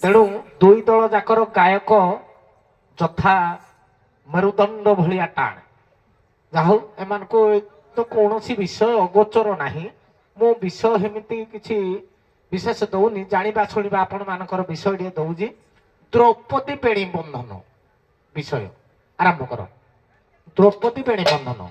ତେଣୁ ଦୁଇ ଦଳ ଯାକର ଗାୟକ ଯଥା ମେରୁଦଣ୍ଡ ଭଳିଆ ଟାଣ। ଯାହା ହଉ ଏମାନଙ୍କୁ ତ କୌଣସି ବିଷୟ ଅଗୋଚର ନାହିଁ। ମୁଁ ବିଷୟ ସେମିତି କିଛି ବିଶେଷ ଦଉନି, ଜାଣିବା ଶୁଣିବା ଆପଣ ମାନଙ୍କର ବିଷୟ ଟିକେ ଦଉଛି। ଦ୍ରୌପଦୀ ବେଣୀ ବନ୍ଧନ ବିଷୟ ଆରମ୍ଭ କର। ଦ୍ରୌପଦୀ ବେଣୀ ବନ୍ଧନ।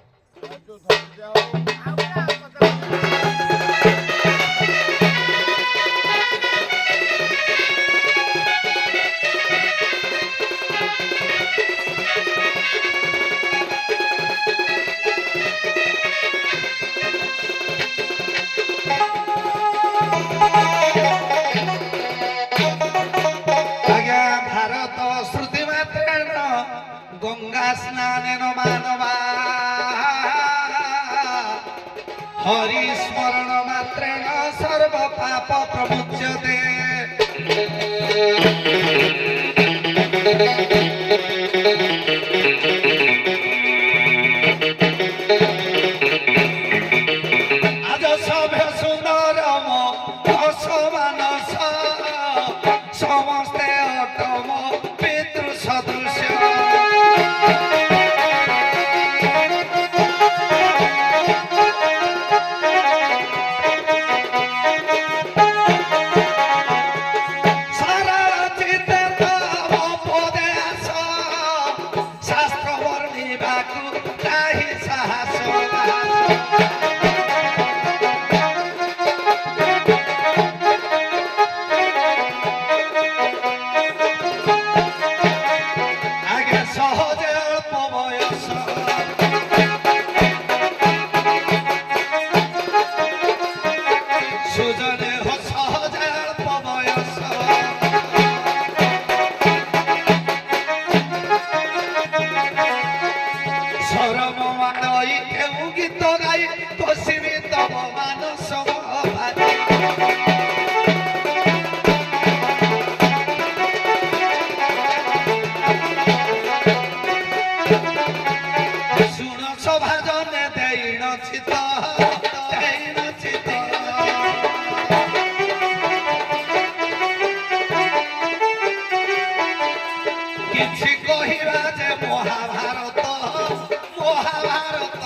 গঙ্গা স্নানেন মানবা হরি স্মরণ মাত্রেণ সর্ব পাপ প্রমুচ্যতে। আজ সভ্য সুন্দরম রস মানস সমস্তে অটম পিতৃ সদৃশ। গীত গাই বসিবি তব মানস শুণ সভা জনে দেইন চিত କିଛି କହିବା ଯେ ମହାଭାରତ ମହାଭାରତ।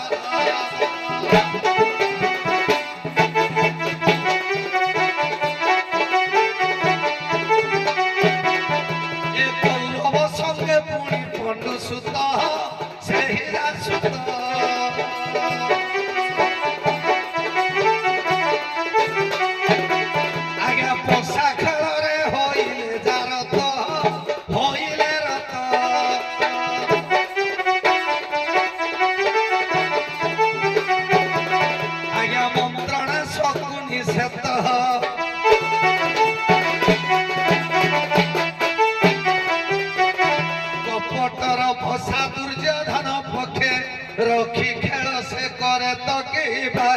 ଏ କୌରବ ସଙ୍ଗେ ପୁଣି ପଣ୍ଡୁ ସୁତ ସେହି ରାସୁତ। ଆଜ୍ଞା ପୋଷା ଖେଳରେ ହୋଇଲେ ଜାରତ ହୋଇଲେ ରତ। ଆଜ୍ଞା ମନ୍ତ୍ରଣା ଶକୁନି ସେତ। କପଟର ଭସା ଦୁର୍ଯ୍ୟୋଧନ ପକ୍ଷେ ରଖି ଖେଳ ସେ କରେ ତ କେହିବା।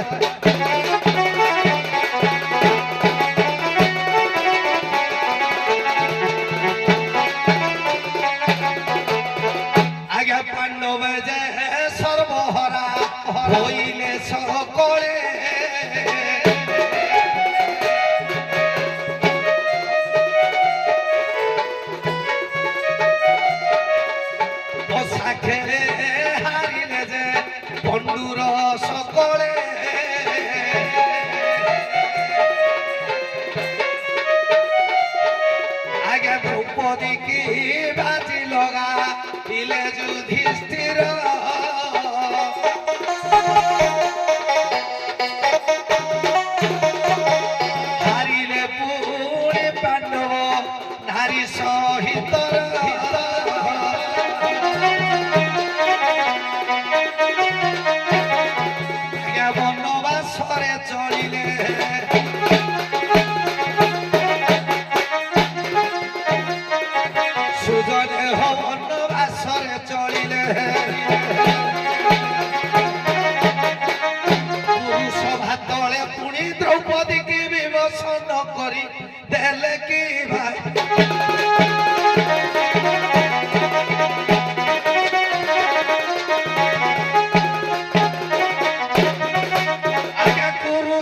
আগে পাণ্ডবে যে সর্বহরা হইলে সকলে। সাখেরে হারিলে যে পণ্ডুর সকলে। আগে দ্রৌপদী কি বাজি লগা ইলে যুধিষ্ঠির। হারিলে পুরি পাণ্ডব নারী সহিত। বনবাসরে চলিলে সুজনে বনবাসরে চলিলে। সভা তলে পুଣି দ্রৌপদী কি বিমোচন করি দেলে কি ভাই।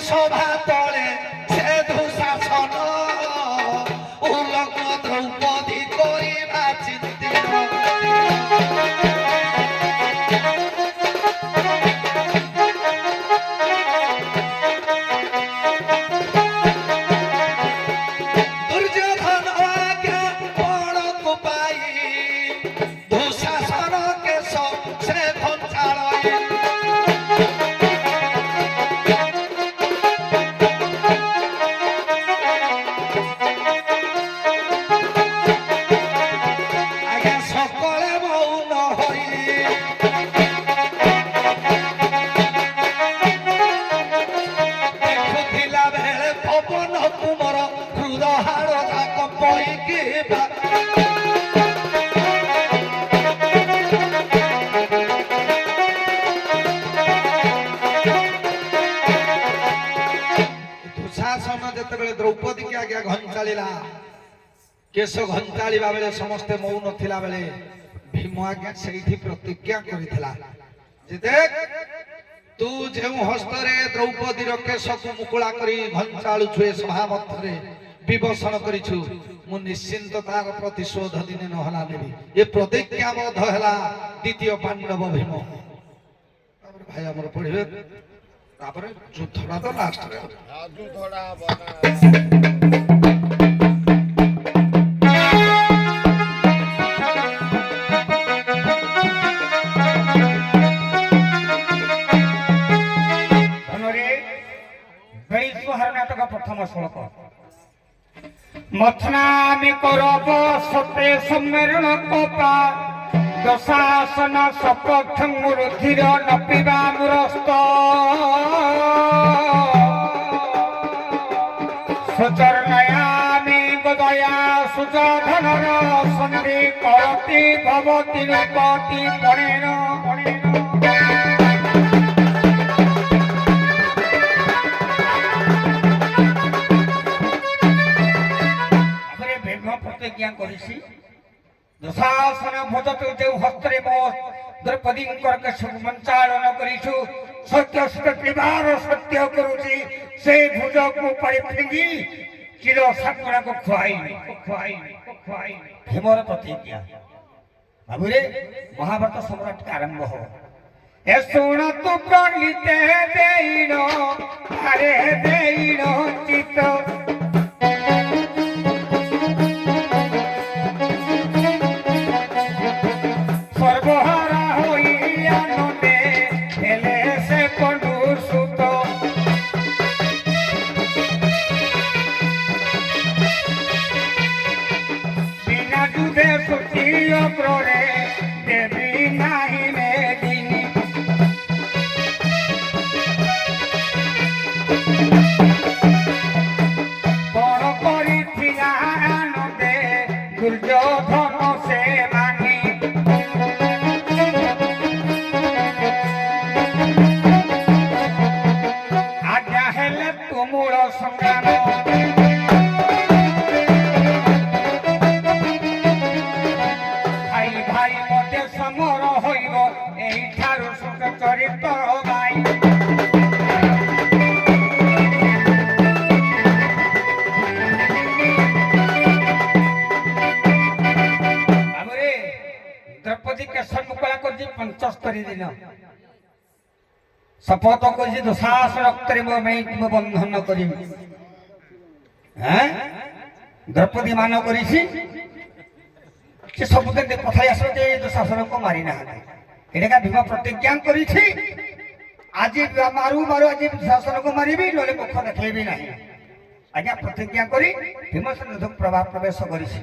সভা তলে সে দুঃশাসন উলগ্ন দ্রৌপদী করিবা চিন্তিত দুর্যোধন আজ্ঞা পড়ক পাই দুঃশাসন কেশ সে ঘঞ্চালয় আজ্ঞা সকলে মৌন হই দেখুথিলা বেলে পবন কুমর হৃদহার যাক পইকি দুঃଶାସନ ଯେତେବେଳେ ଦ୍ରୌପଦୀକି ଆଜ୍ଞା ଘଞ୍ଚାଳିଲା କେଶ ଘଞ୍ଚାଳିବା ବେଳେ ସମସ୍ତେ ମୌନ ଥିଲା ବେଳେ ଭୀମ ଆଜ୍ଞା ସେଇଠି ପ୍ରତିଜ୍ଞା କରିଥିଲା ଯେ ଦେଖ ତୁ ଯେଉଁ ହସ୍ତରେ ଦ୍ରୌପଦୀର କେଶକୁ ମୁକୁଳା କରି ଘଞ୍ଚାଳୁଛୁ ଏ ସଭା ମଧ୍ୟରେ ବିବସନ କରିଛୁ ମୁଁ ନିଶ୍ଚିନ୍ତ ତାର ପ୍ରତିଶୋଧ ଦିନେ ନହେଲା ନେବି ଏ ପ୍ରତିଜ୍ଞାବଦ୍ଧ ହେଲା ଦ୍ୱିତୀୟ ପାଣ୍ଡବ ଭୀମ ତାପରେ ଭାଇ ଆମର ପଢିବେ ତାପରେ ଯୁଦ୍ଧଟା ତ ଲାଷ୍ଟରେ নাটক প্রথম শ্লোক মথনামি করব সতে সম্মেলন কপা দশাসন সপক্ষং রুধির নপিবা মুরস্ত সুচর্ণয়ামি গদয়া সুযোধনর সন্ধি করতি ভবতি নৃপতি পণেন प्रतिज्ञा करिछि दुशासन भजत जो हस्त्रे द्रौपदींकर केशक मंचालन करिछु सत्य सत्य सत्य करुछि से भुज को परि फिंगी किलो सातुड़ा को खुआई भीमर प्रतिज्ञा बाबुरे महाभारत सम्राट का आरंभ हो ए सुन तु प्रणीते देइनो अरे देइनो चित सर्वहारा होइया नदे हेले से कंडूर सुत बिना जुदे सुतियो प्रोरे देवी नाही मेदिनी बड़ करिथिला नदे दुर्योधन से मानी तुमूल संग्राम भाई भाई मध्य समर होइब एठारु सुख चरित्र गाई बाबुरे द्रौपदी के सम्मुखला करछि 75 दिन शपथ करिछि दुशासन रक्तरे मो बंधन करी द्रौपदी मान करिछि से सब कथाई आस दुशासन को मारी ना एटा भीम प्रतिज्ञा करिछि आज मारू मारू आज दुशासन को मारिबी नले मुख देखैबी नाही आज्ञा प्रतिज्ञा करी भीमसेन युद्ध प्रभाव प्रवेश करिछि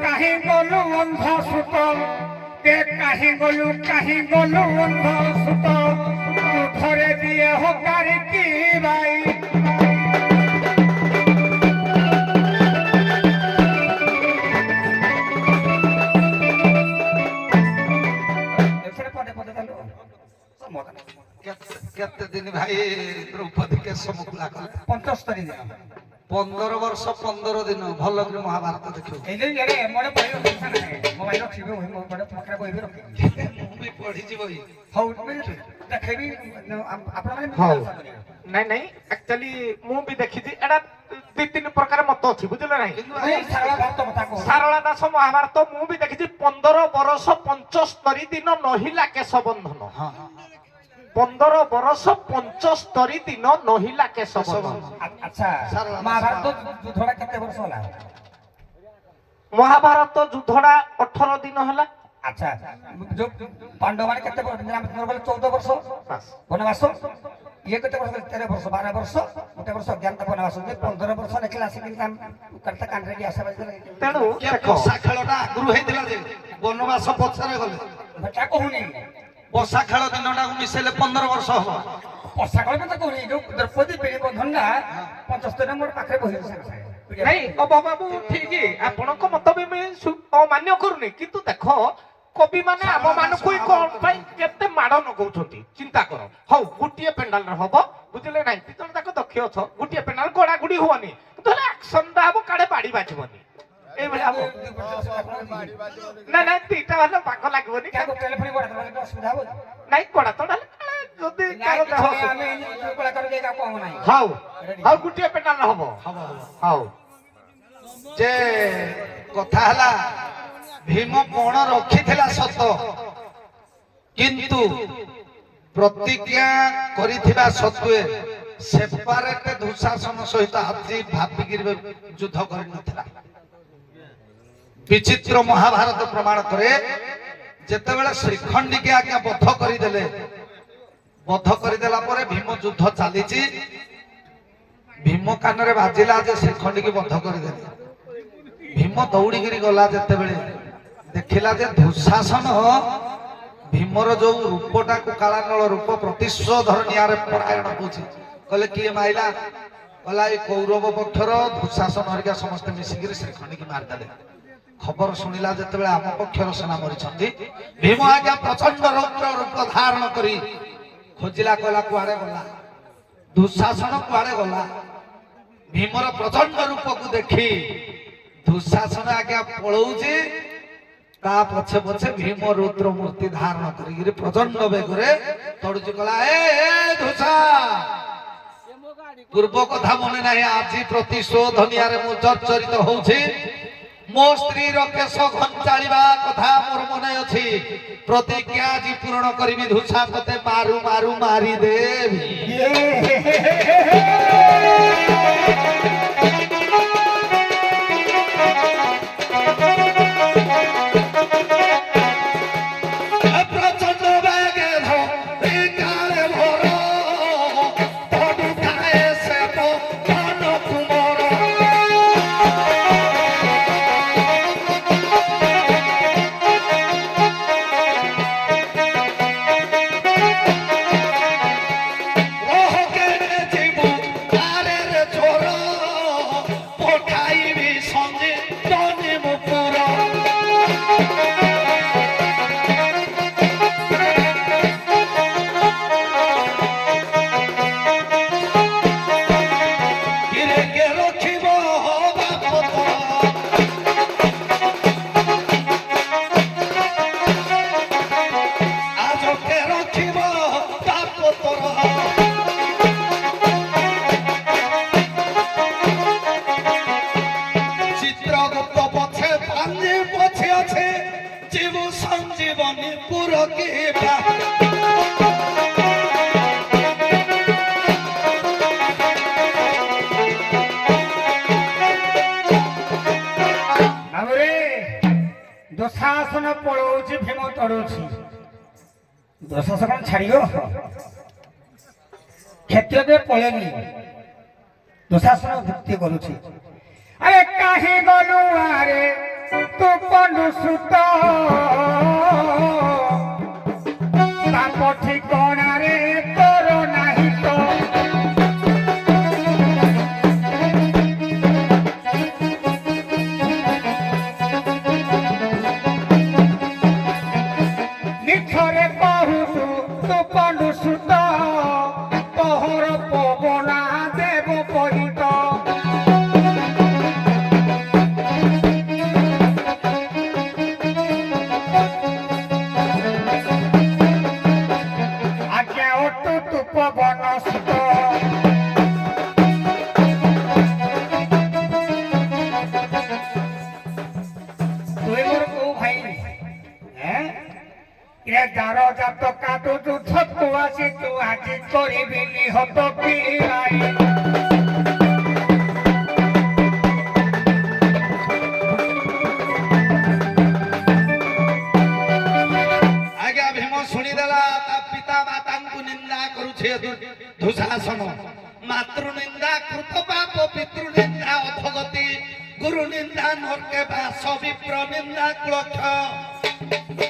কাহি গলু অন্ধ সুত কাহি গলু অন্ধ সুত ধরে দিয়ে হকারি কি ভাই ଦିନ ଭାଇ ଦ୍ରୌପଦୀ କେଶ ମୁକୁଳା କଲେ 75 ଦିନ 15 ବର୍ଷ 15 ଦିନ ଭଲ କରି ମହାଭାରତ ଦେଖିବ এই যে এরে মনে পড়ে কথা নাই মোবাইল ছিবে ওই মোবাইল পাখরে বইবে রখি ମୁଁ ବି ପଢିଛି ବହି ହଉ ଦେଖେବି ଆପଣ ମାନେ ହଉ ନାଇଁ ନାଇଁ ଆକ୍ଚୁଆଲି ମୁଁ ବି ଦେଖିଛି ଏଟା ଦି ତିନି ପ୍ରକାର ମତ ଅଛି ବୁଝିଲେ ନାହିଁ କିନ୍ତୁ এই সারা ভারত কথা কহ ସାରଳା ଦାସ ମହାଭାରତ ମୁଁ ବି ଦେଖିଛି 15 ବର୍ଷ 75 ଦିନ ନହିଲା କେଶ ବନ୍ଧନ ହଁ 15 ବର୍ଷ 75 ଦିନ ନହିଲା କେଶ ବନ୍ଧନ আচ্ছা মহাভারত যুদ্ধটা কেতে বর্ষ হলা ମହାଭାରତ ଯୁଦ୍ଧଟା 18 ଦିନ ହେଲା আচ্ছা जो पांडव মানে কেতে বর্ষ রামচন্দ্র বলে 14 বর্ষ বাস। বনবাস ইয়ে কেতে বর্ষ 13 বর্ষ 12 বর্ষ গোটে বর্ষ জ্ঞান বনবাস যে 15 বর্ষ লেখিলা আসি কিন্তু করতে কান্ডরে কি আশা বাজি ତେଣୁ କିଏ ଦେଖ ବସା ଖେଳଟା ଆଗରୁ ହେଇଥିଲା ଯେ ବନବାସ ପଛରେ ଗଲେ বেটা কহুনি ବସା ଖେଳ ଦିନଟାକୁ ମିଶେଇଲେ 15 ବର୍ଷ ହବ পশাকল কথা কহুনি যে দ্রৌপদী পেড়ি বন্ধনটা 75 নম্বর পাখরে বহি আছে ନାଇଁ ବାବୁ ଠିକ ଆପଣଙ୍କ ମତ ବି ମୁଁ ଅମାନ୍ୟ କରୁନି କିନ୍ତୁ ଦେଖ କବି ମାନେ ଆମ ମାନଙ୍କୁ କଣ ପାଇଁ କେତେ ମାଡ ନଗଉଛନ୍ତି ଚିନ୍ତା କର ହଉ ଗୋଟିଏ ପେଣ୍ଡାଲରେ ହବ ବୁଝିଲେ ନାହିଁ ଦି ଜଣ ଯାକ ଦକ୍ଷ ଅଛ ଗୋଟିଏ ପେଣ୍ଡାଲ ଗୋଡାଗୁଡି ହୁଅନି କିନ୍ତୁ ହେଲେ ଆକ୍ସନଟା ହବ କାଳେ ବାଡି ବାଜିବନି এইভাবে হব ନାଇଁ ନାଇଁ ଦିଟା ହେଲେ ବାଗ ଲାଗିବନି কাকু টেলিফোন করে তোমাকে অসুবিধা হবে ନାଇଁ କୋଡା ତ ଯଦି নাই କାହାର ଦେହ আমি কোলা করে দেই কাকু নাই ହଉ ହଉ ଗୋଟିଏ ପେଣ୍ଡାଲ ହବ ହଉ ଯେ କଥା ହେଲା ଭୀମ ପଣ ରଖିଥିଲା ସତ କିନ୍ତୁ ପ୍ରତିଜ୍ଞା କରିଥିବା ସତ୍ତ୍ୱେ ସେପାରେଟ ଦୁଃଶାସନ ସହିତ ଆଜି ଭାବିକିରି ଯୁଦ୍ଧ କରିନଥିଲା ବିଚିତ୍ର ମହାଭାରତ ପ୍ରମାଣ କରେ ଯେତେବେଳେ ଶ୍ରୀଖଣ୍ଡୀକି ଆଜ୍ଞା ବଧ କରିଦେଲା ପରେ ଭୀମ ଯୁଦ୍ଧ ଚାଲିଛି ଭୀମ କାନରେ ବାଜିଲା ଯେ ଶ୍ରୀଖଣ୍ଡୀକି ବଧ କରିଦେଲେ ଭୀମ ଦୌଡ଼ିକିରି ଗଲା ଯେତେବେଳେ ଦେଖିଲା ଯେ ଦୁଃଶାସନ ଭୀମର ଯୋଉ ରୂପଟାକୁ କାଳାନଳ ରୂପ ପ୍ରତିଶୋଧର ନିଆଁରେ ପରାୟଣ ହଉଛି କହିଲେ କିଏ ମାଇଲା କହିଲା ଏଇ କୌରବ ପକ୍ଷର ଦୁଃଶାସନ ହରିକା ସମସ୍ତେ ମିଶିକିରି ଶ୍ରୀଖଣ୍ଡୀକି ମାରିଦେଲେ ଖବର ଶୁଣିଲା ଯେତେବେଳେ ଆମ ପକ୍ଷର ସେନା ମରିଛନ୍ତି ଭୀମ ଆଜ୍ଞା ପ୍ରଚଣ୍ଡ ରୌଦ୍ର ରୂପ ଧାରଣ କରି ଖୋଜିଲା କହିଲା କୁଆଡେ ଗଲା ଦୁଃଶାସନ କୁଆଡେ ଗଲା ଭୀମର ପ୍ରଚଣ୍ଡ ରୂପକୁ ଦେଖି ଦୁଃଶାସନ ଆଜ୍ଞା ପଳଉଛି ତା ପଛେ ପଛେ ଭୀମ ରୁଦ୍ର ମୂର୍ତ୍ତି ଧାରଣ କରିକିରି ପ୍ରଚଣ୍ଡ ବେଗରେ ତଡୁଛି କହିଲା ଏ ଦୁଃଶା ପୂର୍ବ କଥା ମନେ ନାହିଁ ଆଜି ପ୍ରତିଶୋଧ ନିଆଁରେ ମୁଁ ଜର୍ଜରିତ ହଉଛି ମୋ ସ୍ତ୍ରୀର କେଶ ଘଞ୍ଚାଳିବା କଥା ମୋର ମନେ ଅଛି ପ୍ରତିଜ୍ଞା ଆଜି ପୂରଣ କରିବି ଦୁଃଶା ତତେ ମାରୁ ମାରୁ ମାରିଦେବି দুঃশাসন পড়ৌছি ভীম তড়ুছি দুঃশাসন ছাড়িও ক্ষেত্রে পড়েনি দুঃশাসন যুক্তি করুছি আরে কাহি গলু আরে তু কনু সুত তাপ ঠিকনারে তোর নাহি তো নিঠরে কহু তু কনু সুত ଏ ଦାର ଜାତ କାଟୁ ଯୁଦ୍ଧକୁ ଆସି ତୁ ଆଜି କରିବିନି ହତ ପିଆଇ ଆଜ୍ଞା ଭୀମ ଶୁଣିଦେଲା ତା ପିତା ମାତାଙ୍କୁ ନିନ୍ଦା କରୁଛେ ଦୁଶାସନ ମାତୃ ନିନ୍ଦା କୃତ ପାପ ପିତୃ ନିନ୍ଦା ଅଧଗତି ଗୁରୁ ନିନ୍ଦା ନର୍କେ ବାସ ବିପ୍ର ନିନ୍ଦା କ୍ଳକ୍ଷ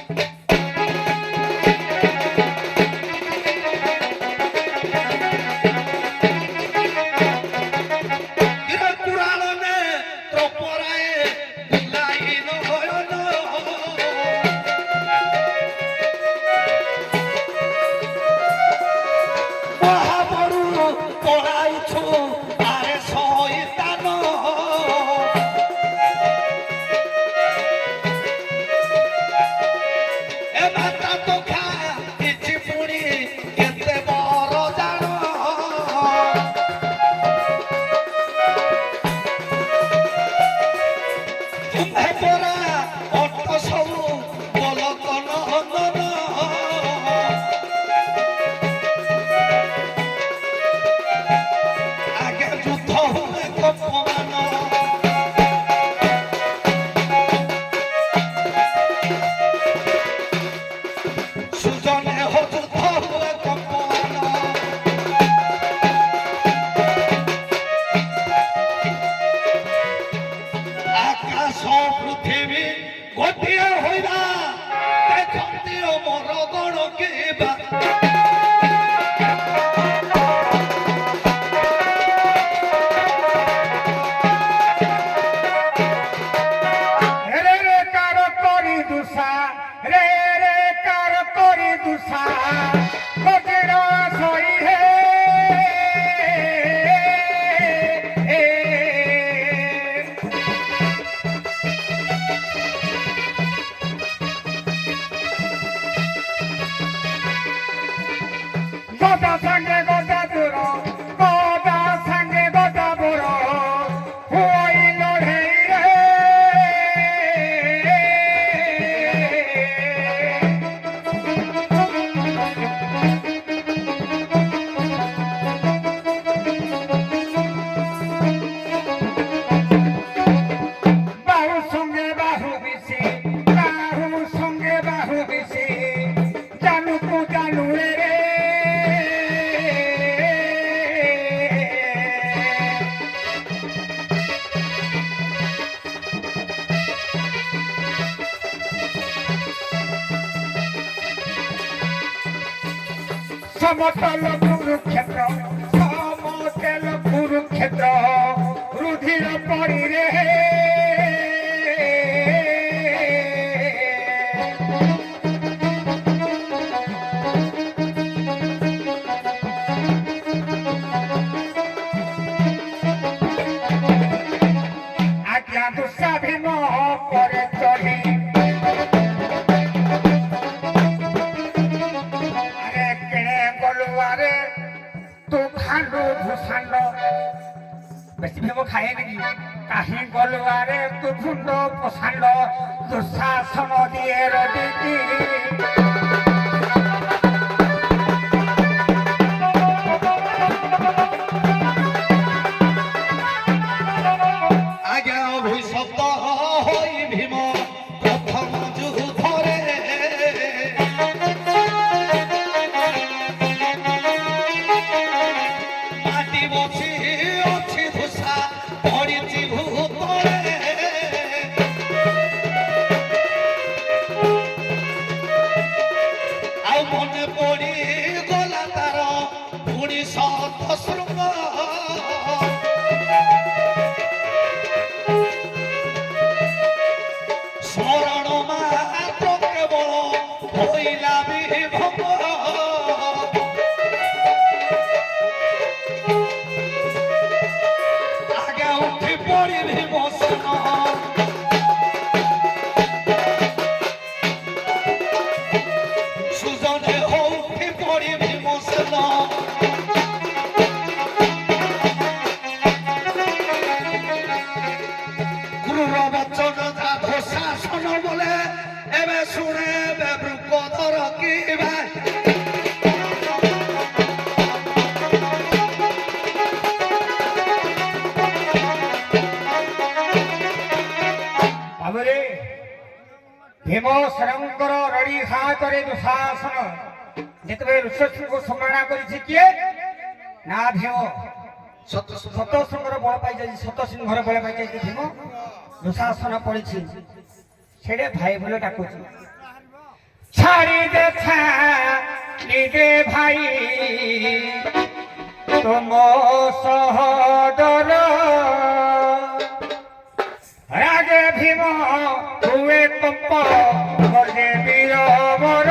সমতল কুরুক্ষেত্র সমতল কুরুক্ষেত্র রুধির পরি রে আজ্ঞা দুঃসাধীন পরে চড়ি ভূষাণ্ড বেশি ভেব খায়ে নাকি কাহি গলুয়ারে তু ভুণ্ড প্রসাণ্ড দুঃশাসন দিয়ে রদিকি আজ্ঞা অভিশপ্ত হই ভীম প্রথম যুদ্ধরে মাটি বসি অছি ধূসা পড়িছি ভূতরে ଆଉ ମନେ ପଡି ଗଲା ତାର ପୁଣି ସତ ଶୃଙ୍ଗ ସ୍ମରଣ ମାତ୍ର କେବଳ ହୋଇଲା ବିଭଙ୍ଗ ଆଗେ ଉଠି ପଡିଲି ବସନ ସୁଜନେ ଉଠି ପଡିବି ବସନ গুরুর বচন যা ঘোষাসন বলে এবে শুনে বৃকত ରଖିବା ଭାବରେ ଭୀମସେନଙ୍କର ରଡ଼ି ହାତରେ ଦୁଃଶାସନ ଯେତେବେଳେ ଋଷଭଙ୍କୁ ସମ୍ମାନା କରିଛି କିଏ ନା ଭୀମ ସତସିଂହର ବଳ ପାଇଯାଇଛି ସତସିଂହର ବଳ ପାଇଯାଇଛି ଭୀମ ଦୁଃଶାସନ ପଡ଼ିଛି ସେଠି ଭାଇ ବୋଲି ଡାକୁଛି ଛାଡ଼ିଦେ ଭାଇ ତୁମ ସହଦର রাগে ভীম হুয়ে কম্প করবে বীরবর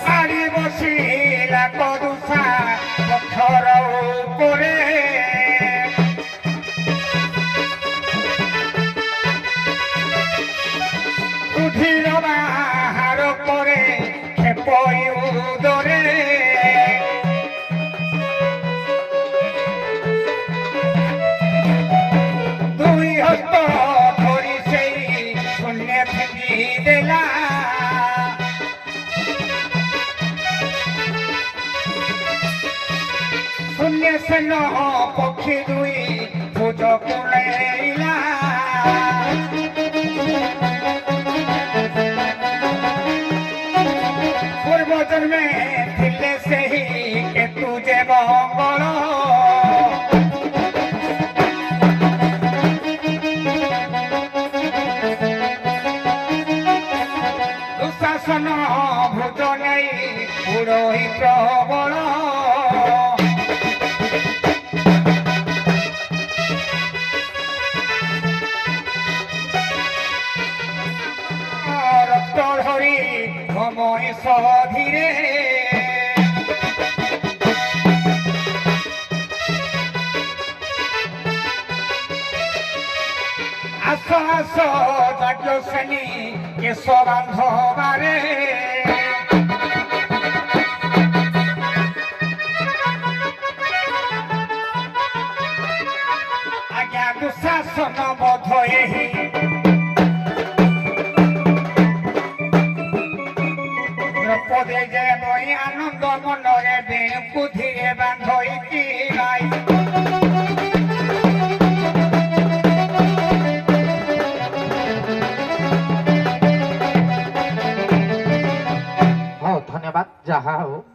শাড়ি বসিলা কদুষা পথর উপরে উঠিল বাহার করে খেপই উদরে শূন্য সেন পক্ষী দুই ভোজ কুলেইলা পূর্ব জন্মে ଥିଲେ ସେହି କେତୁ ଯେ ମଙ୍ଗଳ দুঃଶାସନ ଭୋଜ ନେଇ ଉଡ଼ଇ ପ୍ରବଳ রক্ত ধরি মহেশ ধীরে আস আস যাজ্ঞ শ্রেণী কেশ বান্ধবারে আজ্ঞা দুঃশাসন বধ ଏହି দ্রৌপদী যে বই আনন্দ মনরে বেণুকু ধীরে বান্ধইতি গাই ধন্যবাদ যাহা হোক